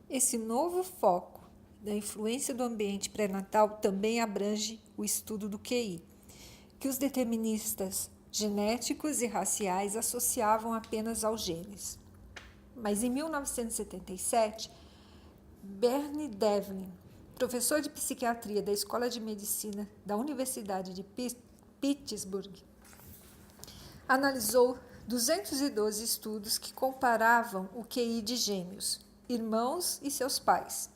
Esse novo foco da influência do ambiente pré-natal também abrange o estudo do QI, que os deterministas genéticos e raciais associavam apenas aos genes. Mas em 1977, Bernie Devlin, professor de psiquiatria da Escola de Medicina da Universidade de Pittsburgh, analisou 212 estudos que comparavam o QI de gêmeos, irmãos e seus pais.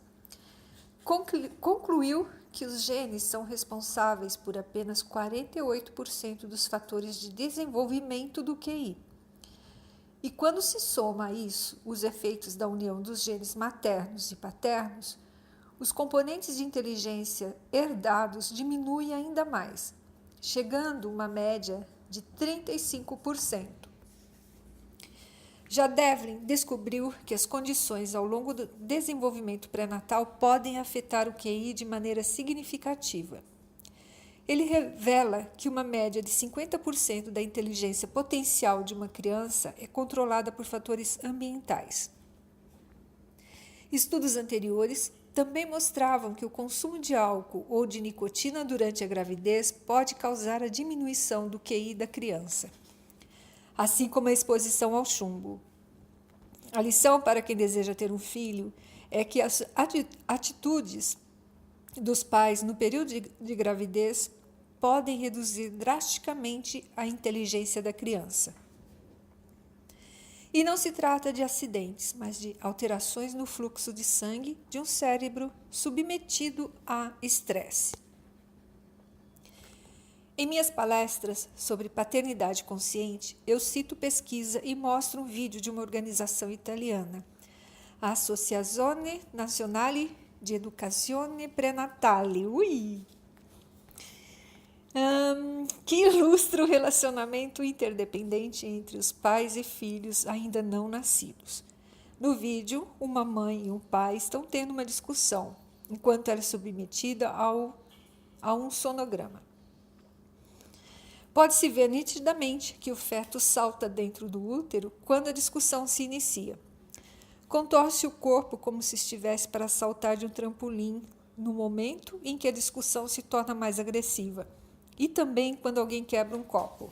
Concluiu que os genes são responsáveis por apenas 48% dos fatores de desenvolvimento do QI. E quando se soma a isso os efeitos da união dos genes maternos e paternos, os componentes de inteligência herdados diminuem ainda mais, chegando a uma média de 35%. Já Devlin descobriu que as condições ao longo do desenvolvimento pré-natal podem afetar o QI de maneira significativa. Ele revela que uma média de 50% da inteligência potencial de uma criança é controlada por fatores ambientais. Estudos anteriores também mostravam que o consumo de álcool ou de nicotina durante a gravidez pode causar a diminuição do QI da criança, assim como a exposição ao chumbo. A lição para quem deseja ter um filho é que as atitudes dos pais no período de gravidez podem reduzir drasticamente a inteligência da criança. E não se trata de acidentes, mas de alterações no fluxo de sangue de um cérebro submetido a estresse. Em minhas palestras sobre paternidade consciente, eu cito pesquisa e mostro um vídeo de uma organização italiana, a Associazione Nazionale di Educazione Prenatale, que ilustra o relacionamento interdependente entre os pais e filhos ainda não nascidos. No vídeo, uma mãe e um pai estão tendo uma discussão, enquanto ela é submetida a um sonograma. Pode-se ver nitidamente que o feto salta dentro do útero quando a discussão se inicia. Contorce o corpo como se estivesse para saltar de um trampolim no momento em que a discussão se torna mais agressiva, e também quando alguém quebra um copo.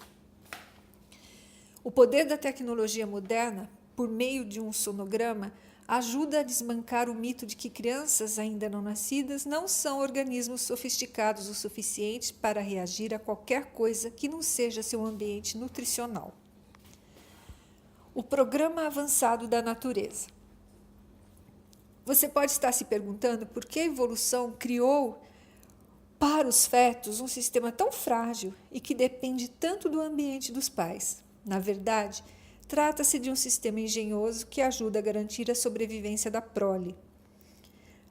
O poder da tecnologia moderna, por meio de um sonograma, ajuda a desbancar o mito de que crianças ainda não nascidas não são organismos sofisticados o suficiente para reagir a qualquer coisa que não seja seu ambiente nutricional. O programa avançado da natureza. Você pode estar se perguntando por que a evolução criou para os fetos um sistema tão frágil e que depende tanto do ambiente dos pais. Na verdade, trata-se de um sistema engenhoso que ajuda a garantir a sobrevivência da prole.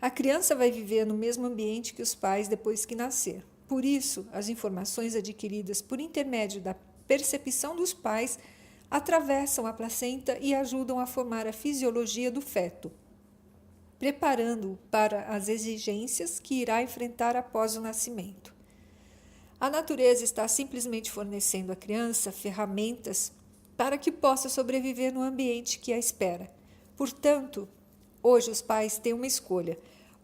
A criança vai viver no mesmo ambiente que os pais depois que nascer. Por isso, as informações adquiridas por intermédio da percepção dos pais atravessam a placenta e ajudam a formar a fisiologia do feto, preparando-o para as exigências que irá enfrentar após o nascimento. A natureza está simplesmente fornecendo à criança ferramentas para que possa sobreviver no ambiente que a espera. Portanto, hoje os pais têm uma escolha.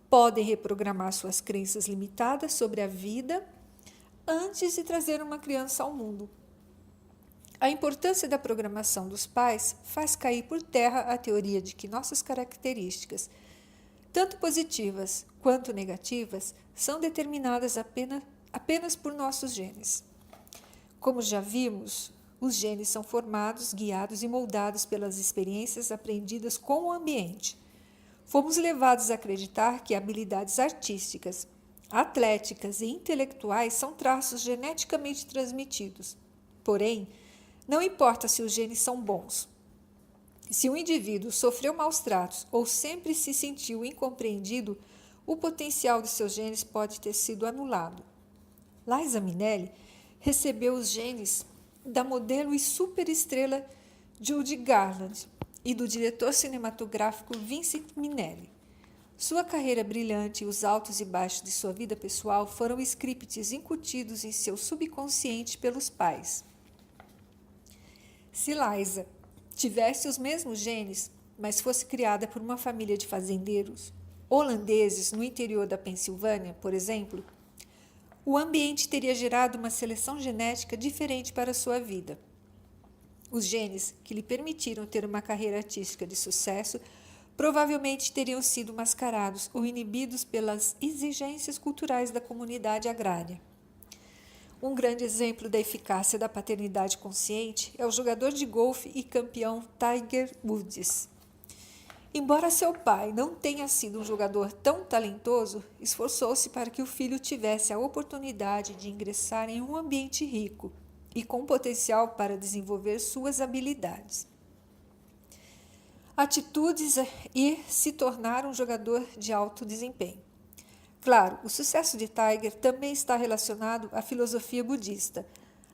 Podem reprogramar suas crenças limitadas sobre a vida antes de trazer uma criança ao mundo. A importância da programação dos pais faz cair por terra a teoria de que nossas características, tanto positivas quanto negativas, são determinadas apenas por nossos genes. Como já vimos, os genes são formados, guiados e moldados pelas experiências aprendidas com o ambiente. Fomos levados a acreditar que habilidades artísticas, atléticas e intelectuais são traços geneticamente transmitidos. Porém, não importa se os genes são bons. Se um indivíduo sofreu maus tratos ou sempre se sentiu incompreendido, o potencial de seus genes pode ter sido anulado. Liza Minnelli recebeu os genes da modelo e superestrela Judy Garland e do diretor cinematográfico Vincent Minnelli. Sua carreira brilhante e os altos e baixos de sua vida pessoal foram scripts incutidos em seu subconsciente pelos pais. Se Liza tivesse os mesmos genes, mas fosse criada por uma família de fazendeiros holandeses no interior da Pensilvânia, por exemplo, o ambiente teria gerado uma seleção genética diferente para sua vida. Os genes que lhe permitiram ter uma carreira artística de sucesso provavelmente teriam sido mascarados ou inibidos pelas exigências culturais da comunidade agrária. Um grande exemplo da eficácia da paternidade consciente é o jogador de golfe e campeão Tiger Woods. Embora seu pai não tenha sido um jogador tão talentoso, esforçou-se para que o filho tivesse a oportunidade de ingressar em um ambiente rico e com potencial para desenvolver suas habilidades, atitudes e se tornar um jogador de alto desempenho. Claro, o sucesso de Tiger também está relacionado à filosofia budista,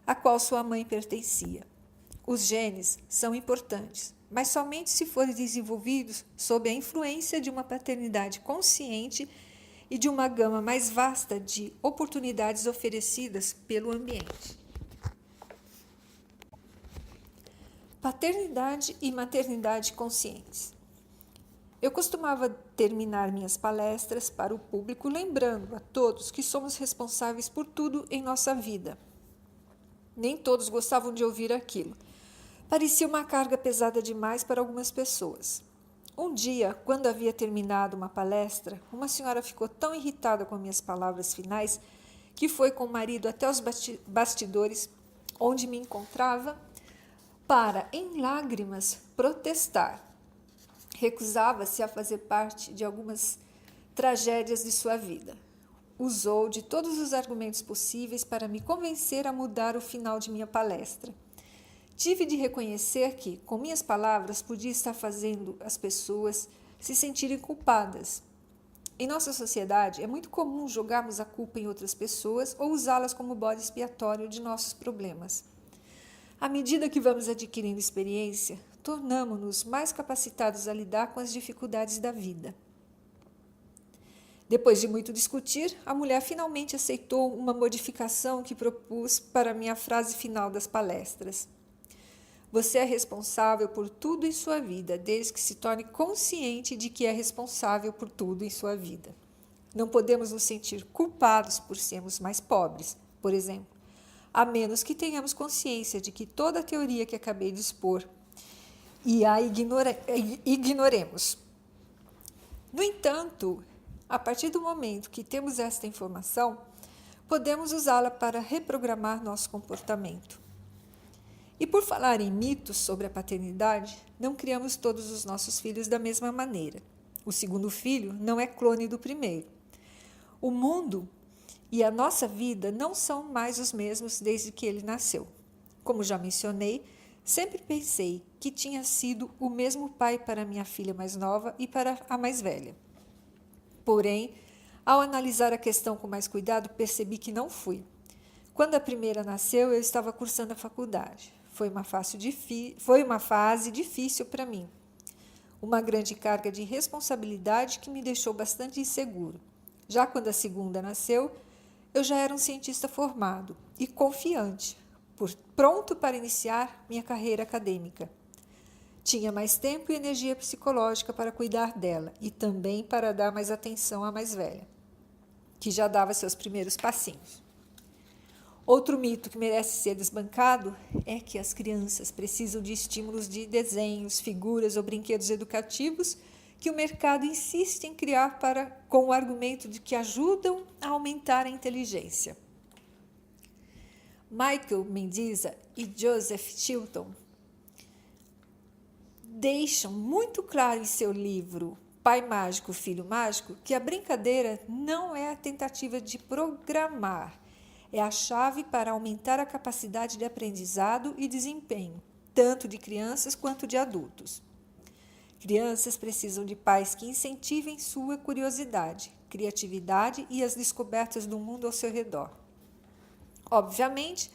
a qual sua mãe pertencia. Os genes são importantes, mas somente se forem desenvolvidos sob a influência de uma paternidade consciente e de uma gama mais vasta de oportunidades oferecidas pelo ambiente. Paternidade e maternidade conscientes. Eu costumava terminar minhas palestras para o público lembrando a todos que somos responsáveis por tudo em nossa vida. Nem todos gostavam de ouvir aquilo. Parecia uma carga pesada demais para algumas pessoas. Um dia, quando havia terminado uma palestra, uma senhora ficou tão irritada com minhas palavras finais que foi com o marido até os bastidores onde me encontrava para, em lágrimas, protestar. Recusava-se a fazer parte de algumas tragédias de sua vida. Usou de todos os argumentos possíveis para me convencer a mudar o final de minha palestra. Tive de reconhecer que, com minhas palavras, podia estar fazendo as pessoas se sentirem culpadas. Em nossa sociedade, é muito comum jogarmos a culpa em outras pessoas ou usá-las como bode expiatório de nossos problemas. À medida que vamos adquirindo experiência, tornamo-nos mais capacitados a lidar com as dificuldades da vida. Depois de muito discutir, a mulher finalmente aceitou uma modificação que propus para minha frase final das palestras. Você é responsável por tudo em sua vida, desde que se torne consciente de que é responsável por tudo em sua vida. Não podemos nos sentir culpados por sermos mais pobres, por exemplo, a menos que tenhamos consciência de que toda a teoria que acabei de expor e a ignoremos. No entanto, a partir do momento que temos esta informação, podemos usá-la para reprogramar nosso comportamento. E por falar em mitos sobre a paternidade, não criamos todos os nossos filhos da mesma maneira. O segundo filho não é clone do primeiro. O mundo e a nossa vida não são mais os mesmos desde que ele nasceu. Como já mencionei, sempre pensei que tinha sido o mesmo pai para minha filha mais nova e para a mais velha. Porém, ao analisar a questão com mais cuidado, percebi que não fui. Quando a primeira nasceu, eu estava cursando a faculdade. Foi uma fase difícil para mim. Uma grande carga de responsabilidade que me deixou bastante inseguro. Já quando a segunda nasceu, eu já era um cientista formado e confiante, pronto para iniciar minha carreira acadêmica. Tinha mais tempo e energia psicológica para cuidar dela e também para dar mais atenção à mais velha, que já dava seus primeiros passinhos. Outro mito que merece ser desbancado é que as crianças precisam de estímulos de desenhos, figuras ou brinquedos educativos que o mercado insiste em criar com o argumento de que ajudam a aumentar a inteligência. Michael Mendiza e Joseph Chilton deixam muito claro em seu livro Pai Mágico, Filho Mágico que a brincadeira não é a tentativa de programar, é a chave para aumentar a capacidade de aprendizado e desempenho, tanto de crianças quanto de adultos. Crianças precisam de pais que incentivem sua curiosidade, criatividade e as descobertas do mundo ao seu redor. Obviamente,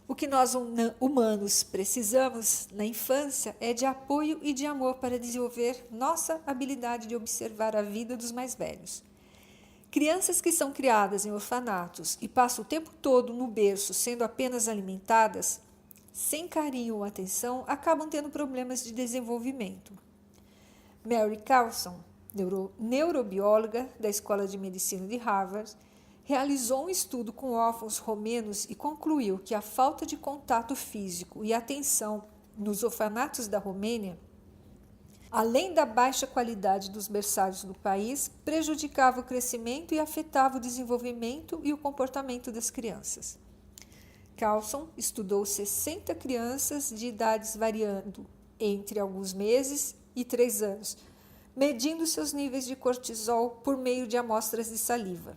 o que nós humanos precisamos na infância é de apoio e de amor para desenvolver nossa habilidade de observar a vida dos mais velhos. Crianças que são criadas em orfanatos e passam o tempo todo no berço sendo apenas alimentadas, sem carinho ou atenção, acabam tendo problemas de desenvolvimento. Mary Carlson, neurobióloga da Escola de Medicina de Harvard, realizou um estudo com órfãos romenos e concluiu que a falta de contato físico e atenção nos orfanatos da Romênia, além da baixa qualidade dos berçários do país, prejudicava o crescimento e afetava o desenvolvimento e o comportamento das crianças. Carlson estudou 60 crianças de idades variando entre alguns meses e 3 anos, medindo seus níveis de cortisol por meio de amostras de saliva.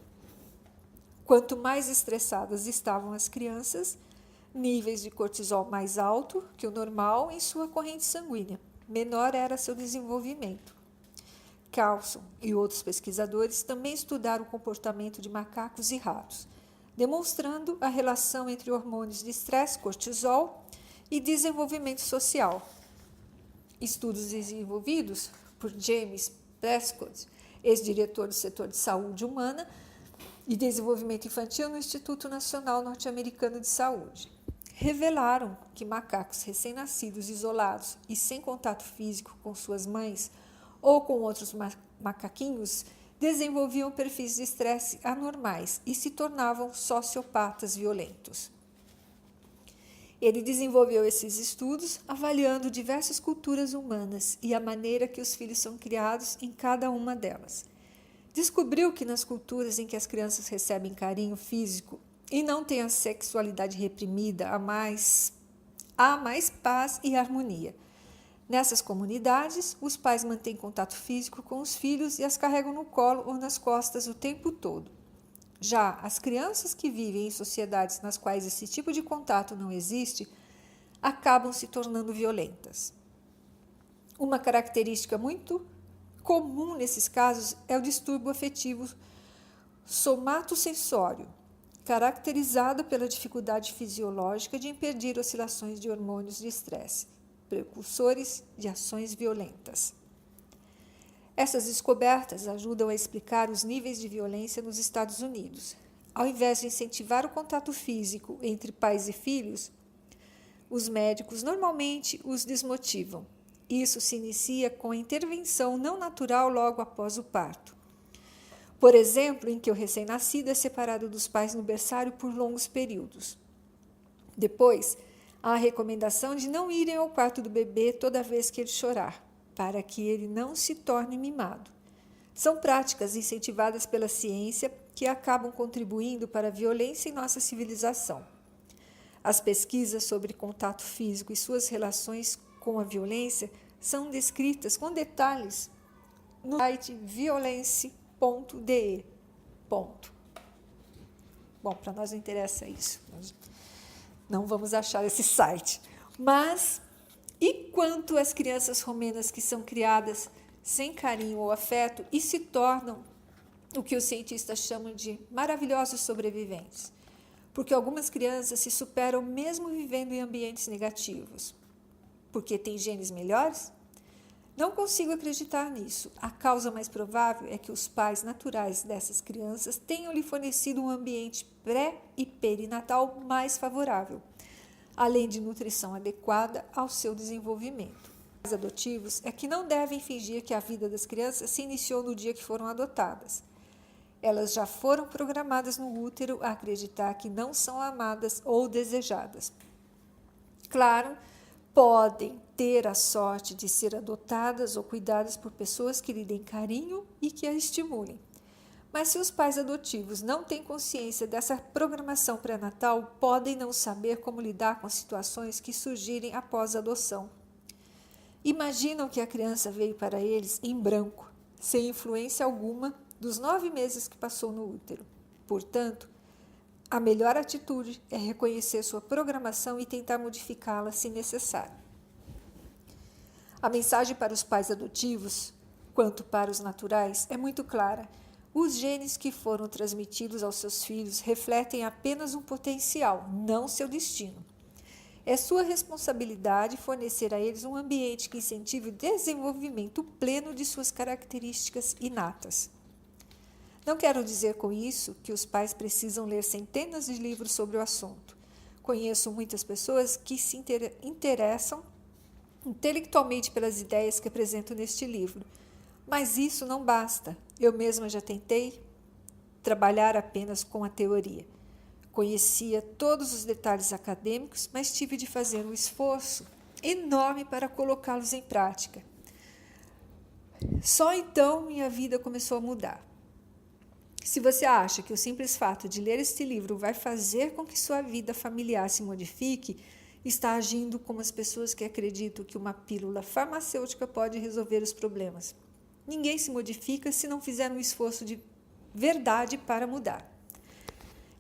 Quanto mais estressadas estavam as crianças, níveis de cortisol mais alto que o normal em sua corrente sanguínea, menor era seu desenvolvimento. Carlson e outros pesquisadores também estudaram o comportamento de macacos e ratos, demonstrando a relação entre hormônios de estresse, cortisol e desenvolvimento social. Estudos desenvolvidos por James Prescott, ex-diretor do setor de saúde humana e desenvolvimento infantil no Instituto Nacional Norte-Americano de Saúde, revelaram que macacos recém-nascidos isolados e sem contato físico com suas mães ou com outros macaquinhos desenvolviam perfis de estresse anormais e se tornavam sociopatas violentos. Ele desenvolveu esses estudos avaliando diversas culturas humanas e a maneira que os filhos são criados em cada uma delas. Descobriu que nas culturas em que as crianças recebem carinho físico e não têm a sexualidade reprimida, há mais paz e harmonia. Nessas comunidades, os pais mantêm contato físico com os filhos e as carregam no colo ou nas costas o tempo todo. Já as crianças que vivem em sociedades nas quais esse tipo de contato não existe, acabam se tornando violentas. Uma característica muito comum nesses casos é o distúrbio afetivo somatosensório, caracterizado pela dificuldade fisiológica de impedir oscilações de hormônios de estresse, precursores de ações violentas. Essas descobertas ajudam a explicar os níveis de violência nos Estados Unidos. Ao invés de incentivar o contato físico entre pais e filhos, os médicos normalmente os desmotivam. Isso se inicia com a intervenção não natural logo após o parto. Por exemplo, em que o recém-nascido é separado dos pais no berçário por longos períodos. Depois, há a recomendação de não irem ao quarto do bebê toda vez que ele chorar, para que ele não se torne mimado. São práticas incentivadas pela ciência que acabam contribuindo para a violência em nossa civilização. As pesquisas sobre contato físico e suas relações com a violência são descritas com detalhes no site violence.de. Bom, para nós não interessa isso. Nós não vamos achar esse site. Mas, e quanto às crianças romenas que são criadas sem carinho ou afeto e se tornam o que os cientistas chamam de maravilhosos sobreviventes? Porque algumas crianças se superam mesmo vivendo em ambientes negativos. Porque têm genes melhores? Não consigo acreditar nisso. A causa mais provável é que os pais naturais dessas crianças tenham lhe fornecido um ambiente pré- e perinatal mais favorável, além de nutrição adequada ao seu desenvolvimento. Os adotivos é que não devem fingir que a vida das crianças se iniciou no dia que foram adotadas. Elas já foram programadas no útero a acreditar que não são amadas ou desejadas. Claro, podem ter a sorte de ser adotadas ou cuidadas por pessoas que lhe deem carinho e que a estimulem. Mas se os pais adotivos não têm consciência dessa programação pré-natal, podem não saber como lidar com situações que surgirem após a adoção. Imaginam que a criança veio para eles em branco, sem influência alguma dos 9 meses que passou no útero. Portanto, a melhor atitude é reconhecer sua programação e tentar modificá-la se necessário. A mensagem para os pais adotivos, quanto para os naturais, é muito clara. Os genes que foram transmitidos aos seus filhos refletem apenas um potencial, não seu destino. É sua responsabilidade fornecer a eles um ambiente que incentive o desenvolvimento pleno de suas características inatas. Não quero dizer com isso que os pais precisam ler centenas de livros sobre o assunto. Conheço muitas pessoas que se interessam intelectualmente pelas ideias que apresento neste livro. Mas isso não basta. Eu mesma já tentei trabalhar apenas com a teoria. Conhecia todos os detalhes acadêmicos, mas tive de fazer um esforço enorme para colocá-los em prática. Só então minha vida começou a mudar. Se você acha que o simples fato de ler este livro vai fazer com que sua vida familiar se modifique, está agindo como as pessoas que acreditam que uma pílula farmacêutica pode resolver os problemas. Ninguém se modifica se não fizer um esforço de verdade para mudar.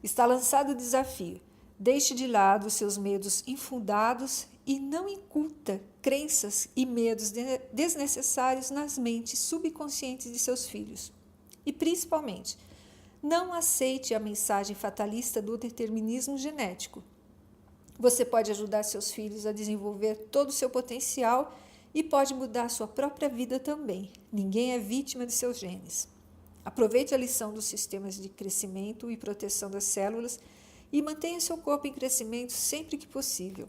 Está lançado o desafio. Deixe de lado os seus medos infundados e não incuta crenças e medos desnecessários nas mentes subconscientes de seus filhos. E, principalmente, não aceite a mensagem fatalista do determinismo genético. Você pode ajudar seus filhos a desenvolver todo o seu potencial e pode mudar sua própria vida também. Ninguém é vítima de seus genes. Aproveite a lição dos sistemas de crescimento e proteção das células e mantenha seu corpo em crescimento sempre que possível.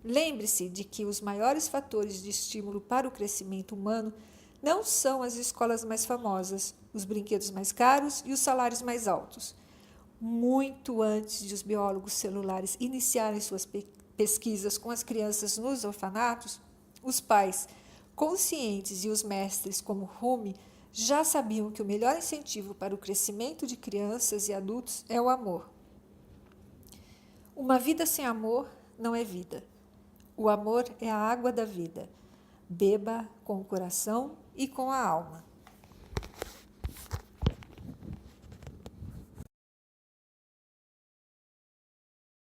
Lembre-se de que os maiores fatores de estímulo para o crescimento humano não são as escolas mais famosas, os brinquedos mais caros e os salários mais altos. Muito antes de os biólogos celulares iniciarem suas pesquisas com as crianças nos orfanatos, os pais conscientes e os mestres como Rumi já sabiam que o melhor incentivo para o crescimento de crianças e adultos é o amor. Uma vida sem amor não é vida. O amor é a água da vida. Beba com o coração e com a alma.